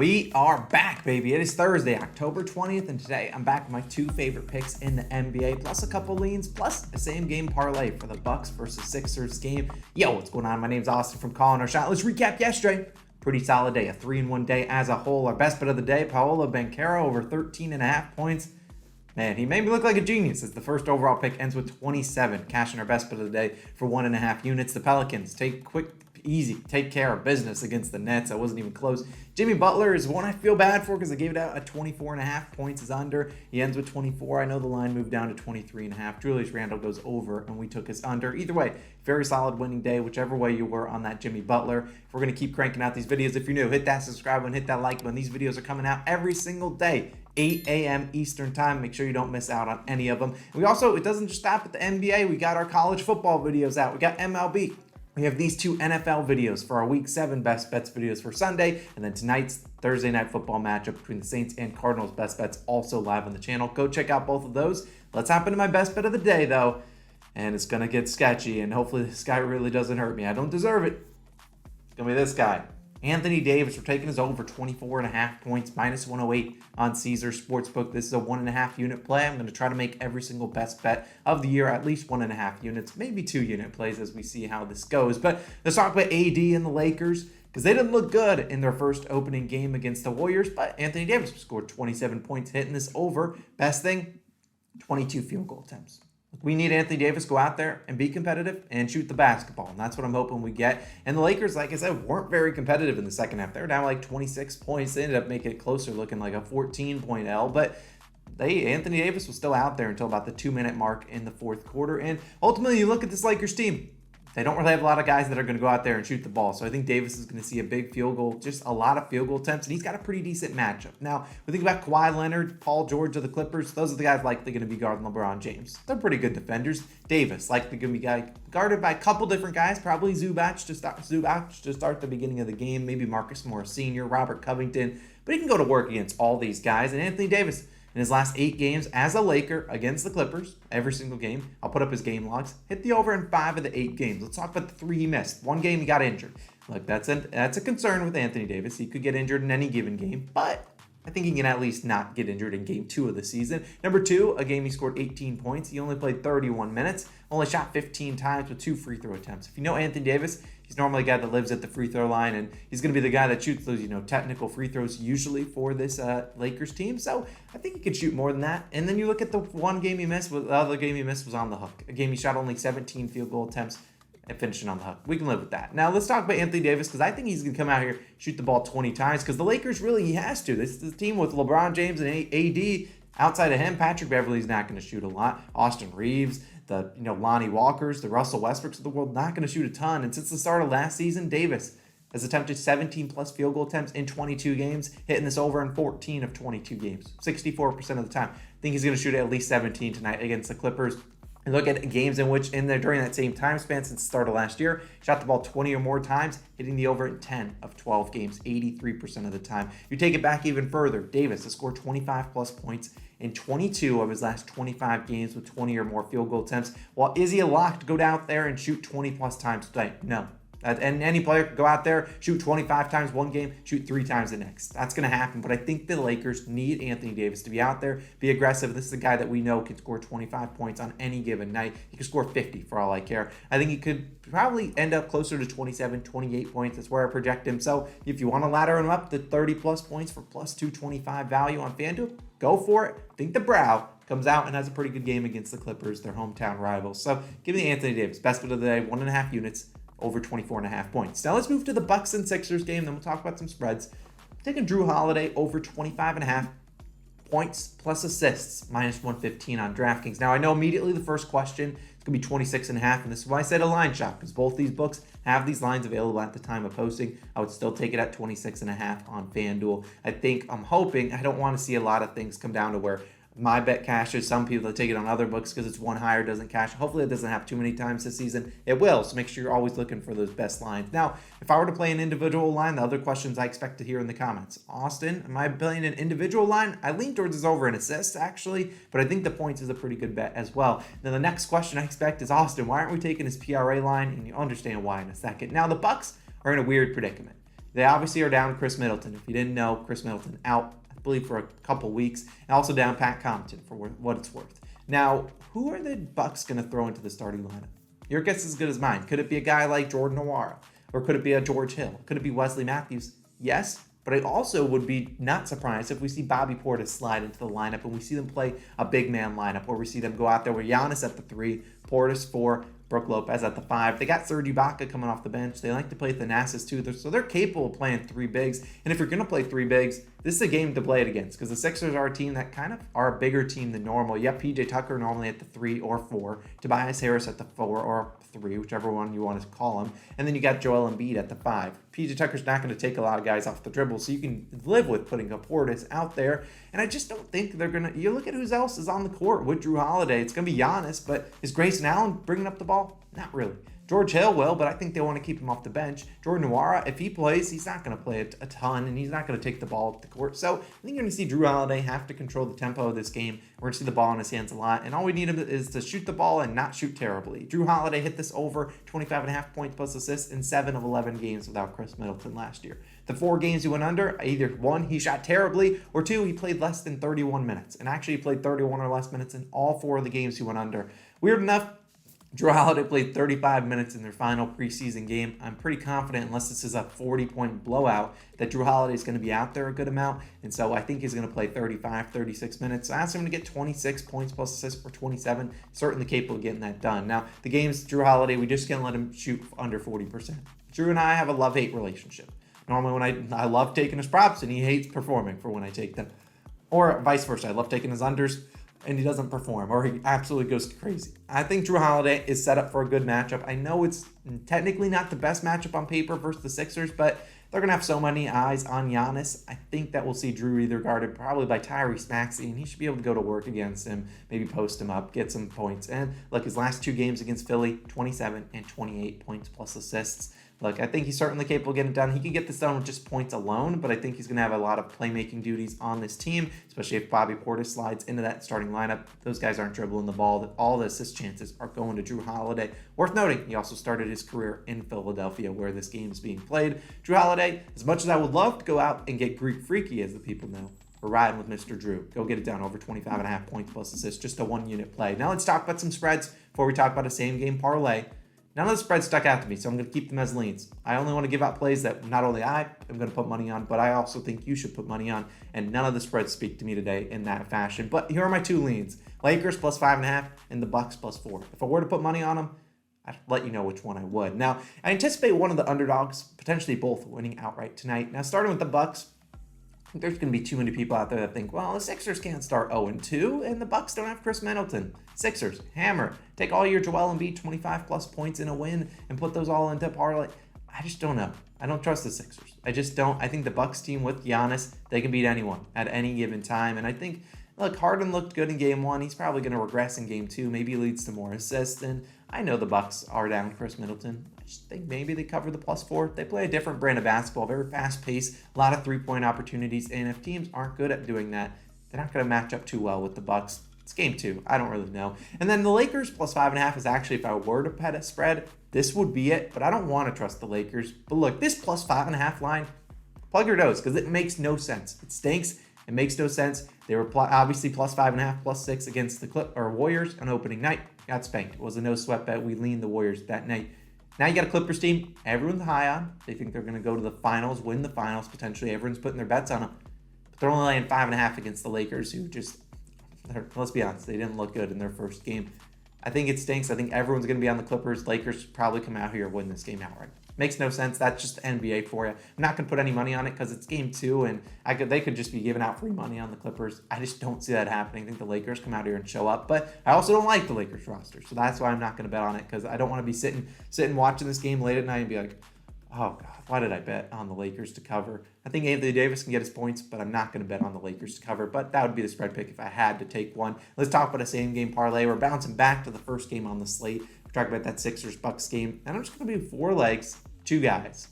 We are back, baby. It is Thursday, October 20th, and today I'm back with my two favorite picks in the NBA, plus a couple leans, plus a same game parlay for the Bucks versus Sixers game. Yo, what's going on? My name's Austin from Calling Our Shot. Let's recap yesterday. Pretty solid day, a 3-1 day as a whole. Our best bet of the day, Paolo Banchero over 13.5 points. Man, he made me look like a genius as the first overall pick ends with 27, cashing our best bet of the day for 1.5 units. The Pelicans take care of business against the Nets. That wasn't even close. Jimmy Butler is one I feel bad for because I gave it out at 24.5 points is under. He ends with 24. I know the line moved down to 23.5. Julius Randle goes over and we took his under. Either way, very solid winning day, whichever way you were on that Jimmy Butler. If we're going to keep cranking out these videos, if you're new, hit that subscribe button, hit that like button. These videos are coming out every single day, 8 a.m. Eastern time. Make sure you don't miss out on any of them. And it doesn't just stop at the NBA. We got our college football videos out. We got MLB. We have these two NFL videos for our Week 7 Best Bets videos for Sunday, and then tonight's Thursday Night Football matchup between the Saints and Cardinals Best Bets also live on the channel. Go check out both of those. Let's hop into my best bet of the day, though, and it's going to get sketchy, and hopefully this guy really doesn't hurt me. I don't deserve it. It's going to be this guy. Anthony Davis, we're taking his over 24.5 points, minus 108 on Caesar Sportsbook. This is a 1.5 unit play. I'm going to try to make every single best bet of the year at least 1.5 units, maybe 2 unit plays as we see how this goes. But let's talk about AD and the Lakers because they didn't look good in their first opening game against the Warriors, but Anthony Davis scored 27 points hitting this over. Best thing, 22 field goal attempts. We need Anthony Davis to go out there and be competitive and shoot the basketball, and that's what I'm hoping we get. And the Lakers, like I said, weren't very competitive in the second half. They were down like 26 points. They ended up making it closer, looking like a 14-point L, but Anthony Davis was still out there until about the 2-minute mark in the fourth quarter. And ultimately, you look at this Lakers team. They don't really have a lot of guys that are going to go out there and shoot the ball. So I think Davis is going to see a big field goal, just a lot of field goal attempts, and he's got a pretty decent matchup. Now, we think about Kawhi Leonard, Paul George of the Clippers. Those are the guys likely going to be guarding LeBron James. They're pretty good defenders. Davis likely going to be guarded by a couple different guys, probably Zubac to start the beginning of the game, maybe Marcus Morris Sr., Robert Covington. But he can go to work against all these guys. And Anthony Davis, in his last 8 games as a Laker against the Clippers, every single game, I'll put up his game logs, hit the over in 5 of the 8 games. Let's talk about the 3 he missed. 1 game he got injured. Look, that's a concern with Anthony Davis. He could get injured in any given game, but I think he can at least not get injured in game 2 of the season. Number 2, a game he scored 18 points. He only played 31 minutes, only shot 15 times with 2 free throw attempts. If you know Anthony Davis, he's normally a guy that lives at the free throw line, and he's going to be the guy that shoots those, technical free throws usually for this Lakers team. So I think he could shoot more than that. And then you look at the one game he missed. The other game he missed was on the hook. A game he shot only 17 field goal attempts and finishing on the hook. We can live with that. Now let's talk about Anthony Davis because I think he's going to come out here, shoot the ball 20 times because the Lakers really, he has to. This is the team with LeBron James and AD. Outside of him, Patrick Beverley's not going to shoot a lot. Austin Reeves, the Lonnie Walkers, the Russell Westbrooks of the world, not going to shoot a ton. And since the start of last season, Davis has attempted 17 plus field goal attempts in 22 games, hitting this over in 14 of 22 games, 64% of the time. I think he's going to shoot at least 17 tonight against the Clippers. And look at games in which, during that same time span since the start of last year, shot the ball 20 or more times, hitting the over in 10 of 12 games, 83% of the time. You take it back even further, Davis has scored 25 plus points in 22 of his last 25 games with 20 or more field goal attempts. Well, is he a lock to go down there and shoot 20 plus times tonight? No. And any player could go out there, shoot 25 times one game, shoot 3 times the next. That's going to happen. But I think the Lakers need Anthony Davis to be out there, be aggressive. This is a guy that we know can score 25 points on any given night. He could score 50 for all I care. I think he could probably end up closer to 27, 28 points. That's where I project him. So if you want to ladder him up to 30 plus points for plus 225 value on FanDuel, go for it. I think the Brow comes out and has a pretty good game against the Clippers, their hometown rivals. So give me Anthony Davis. Best bet of the day, 1.5 units. Over 24.5 points. Now let's move to the Bucks and Sixers game. Then we'll talk about some spreads. I'm taking Drew Holiday over 25.5 points plus assists, minus 115 on DraftKings. Now I know immediately the first question is going to be 26.5, and this is why I said a line shop, because both these books have these lines available at the time of posting. I would still take it at 26.5 on FanDuel. I'm hoping, I don't want to see a lot of things come down to where my bet cashes. Some people that take it on other books because it's one higher doesn't cash. Hopefully it doesn't happen too many times this season. It will, so make sure you're always looking for those best lines. Now, if I were to play an individual line, the other questions I expect to hear in the comments. Austin, am I playing an individual line? I lean towards his over and assists, actually, but I think the points is a pretty good bet as well. Now, the next question I expect is, Austin, why aren't we taking his PRA line? And you'll understand why in a second. Now, the Bucks are in a weird predicament. They obviously are down Chris Middleton. If you didn't know, Chris Middleton out, I believe, for a couple weeks, and also down Pat Compton for what it's worth. Now, who are the Bucks going to throw into the starting lineup? Your guess is as good as mine. Could it be a guy like Jordan Nwora? Or could it be a George Hill? Could it be Wesley Matthews? Yes, but I also would be not surprised if we see Bobby Portis slide into the lineup and we see them play a big man lineup where we see them go out there with Giannis at the 3, Portis 4, Brook Lopez at the 5. They got Serge Ibaka coming off the bench. They like to play Thanasis too, so they're capable of playing 3 bigs. And if you're going to play 3 bigs, this is a game to play it against because the Sixers are a team that kind of are a bigger team than normal. You have PJ Tucker normally at the 3 or 4, Tobias Harris at the 4 or 3, whichever one you want to call him, and then you got Joel Embiid at the 5. PJ Tucker's not going to take a lot of guys off the dribble, so you can live with putting a Portis out there. And I just don't think they're going to. You look at who else is on the court with Jrue Holiday. It's going to be Giannis, but is Grayson Allen bringing up the ball? Not really. George Hill will, but I think they want to keep him off the bench. Jordan Nwora, if he plays, he's not going to play a ton, and he's not going to take the ball up the court. So I think you're going to see Jrue Holiday have to control the tempo of this game. We're going to see the ball in his hands a lot, and all we need him is to shoot the ball and not shoot terribly. Jrue Holiday hit this over 25.5 points plus assists in 7 of 11 games without Chris Middleton last year. The 4 games he went under, either 1, he shot terribly, or 2, he played less than 31 minutes. And actually, he played 31 or less minutes in all 4 of the games he went under. Weird enough, Jrue Holiday played 35 minutes in their final preseason game. I'm pretty confident, unless this is a 40-point blowout, that Jrue Holiday is going to be out there a good amount. And so I think he's going to play 35, 36 minutes. So I asked him to get 26 points plus assists for 27. Certainly capable of getting that done. Now, the games, Jrue Holiday, we just can't let him shoot under 40%. Jrue and I have a love-hate relationship. Normally when I love taking his props, and he hates performing for when I take them. Or vice versa. I love taking his unders, and he doesn't perform, or he absolutely goes crazy. I think Jrue Holiday is set up for a good matchup. I know it's technically not the best matchup on paper versus the Sixers, but they're going to have so many eyes on Giannis. I think that we'll see Jrue either guarded probably by Tyrese Maxey, and he should be able to go to work against him, maybe post him up, get some points. And look, his last 2 games against Philly, 27 and 28 points plus assists. Look, I think he's certainly capable of getting it done. He can get this done with just points alone, but I think he's going to have a lot of playmaking duties on this team, especially if Bobby Portis slides into that starting lineup. Those guys aren't dribbling the ball. All the assist chances are going to Jrue Holiday. Worth noting, he also started his career in Philadelphia, where this game is being played. Jrue Holiday, as much as I would love to go out and get Greek Freaky, as the people know, we're riding with Mr. Jrue. Go get it done over 25.5 points plus assists, just a 1-unit play. Now let's talk about some spreads before we talk about a same game parlay. None of the spreads stuck out to me, so I'm going to keep them as leans. I only want to give out plays that not only I am going to put money on, but I also think you should put money on, and none of the spreads speak to me today in that fashion. But here are my 2 leans. Lakers plus 5.5 and the Bucks plus 4. If I were to put money on them, I'd let you know which one I would. Now, I anticipate one of the underdogs, potentially both, winning outright tonight. Now, starting with the Bucks, there's going to be too many people out there that think, well, the Sixers can't start 0-2, and the Bucks don't have Chris Middleton. Sixers, hammer. Take all your Joel Embiid 25-plus points in a win and put those all into parlay. I just don't know. I don't trust the Sixers. I just don't. I think the Bucks team with Giannis, they can beat anyone at any given time. And I think, look, Harden looked good in Game 1. He's probably going to regress in Game 2. Maybe he leads to more assists. And I know the Bucks are down Chris Middleton. I just think maybe they cover the plus 4. They play a different brand of basketball, very fast paced, a lot of 3-point opportunities. And if teams aren't good at doing that, they're not going to match up too well with the Bucks. It's Game 2. I don't really know. And then the Lakers plus 5.5 is actually, if I were to bet a spread, this would be it. But I don't want to trust the Lakers. But look, this plus 5.5 line, plug your nose, because it makes no sense. It stinks. It makes no sense. They were obviously plus 5.5, plus 6 against the Warriors on opening night. Got spanked. It was a no sweat bet. We leaned the Warriors that night. Now you got a Clippers team everyone's high on. They think they're going to go to the finals, win the finals potentially. Everyone's putting their bets on them. But they're only laying 5.5 against the Lakers, who just, let's be honest, they didn't look good in their first game. I think it stinks. I think everyone's going to be on the Clippers. Lakers probably come out here and win this game outright. Makes no sense. That's just the NBA for you. I'm not going to put any money on it because it's Game 2, and they could just be giving out free money on the Clippers. I just don't see that happening. I think the Lakers come out here and show up, but I also don't like the Lakers roster, so that's why I'm not going to bet on it, because I don't want to be sitting watching this game late at night and be like, oh, God, why did I bet on the Lakers to cover? I think Anthony Davis can get his points, but I'm not going to bet on the Lakers to cover. But that would be the spread pick if I had to take one. Let's talk about a same-game parlay. We're bouncing back to the first game on the slate. We're talking about that Sixers-Bucks game. And I'm just going to be 4 legs, 2 guys.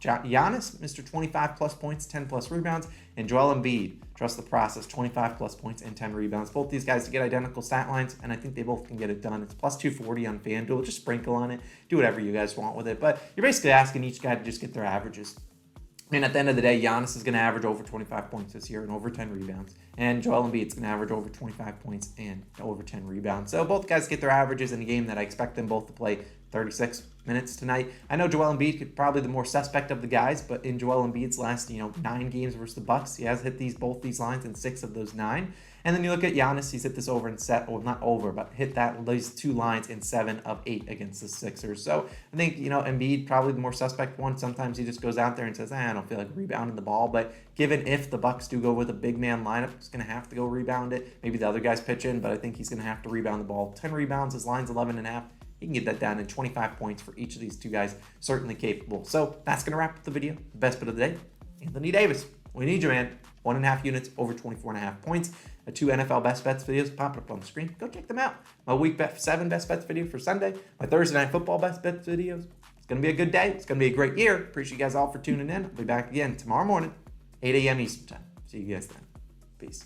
Giannis, Mr. 25-plus points, 10-plus rebounds, and Joel Embiid, trust the process, 25-plus points and 10 rebounds. Both these guys to get identical stat lines, and I think they both can get it done. It's plus 240 on FanDuel. Just sprinkle on it. Do whatever you guys want with it. But you're basically asking each guy to just get their averages. And at the end of the day, Giannis is going to average over 25 points this year and over 10 rebounds. And Joel Embiid is going to average over 25 points and over 10 rebounds. So both guys get their averages in a game that I expect them both to play 36 minutes tonight. I know Joel Embiid could probably the more suspect of the guys, but in Joel Embiid's last 9 games versus the Bucks, he has hit both these lines in 6 of those 9. And then you look at Giannis, he's hit this over and not over, but hit these 2 lines in 7 of 8 against the Sixers. So I think, Embiid probably the more suspect one. Sometimes he just goes out there and says, I don't feel like rebounding the ball. But given if the Bucks do go with a big man lineup, he's going to have to go rebound it. Maybe the other guys pitch in, but I think he's going to have to rebound the ball. 10 rebounds, his line's 11.5. He can get that down in 25 points for each of these 2 guys. Certainly capable. So that's going to wrap up the video. The best bet of the day, Anthony Davis. We need you, man. 1.5 units over 24.5 points. 2 NFL best bets videos pop up on the screen. Go check them out. My week 7 best bets video for Sunday. My Thursday night football best bets videos. It's going to be a good day. It's going to be a great year. Appreciate you guys all for tuning in. I'll be back again tomorrow morning, 8 a.m. Eastern time. See you guys then. Peace.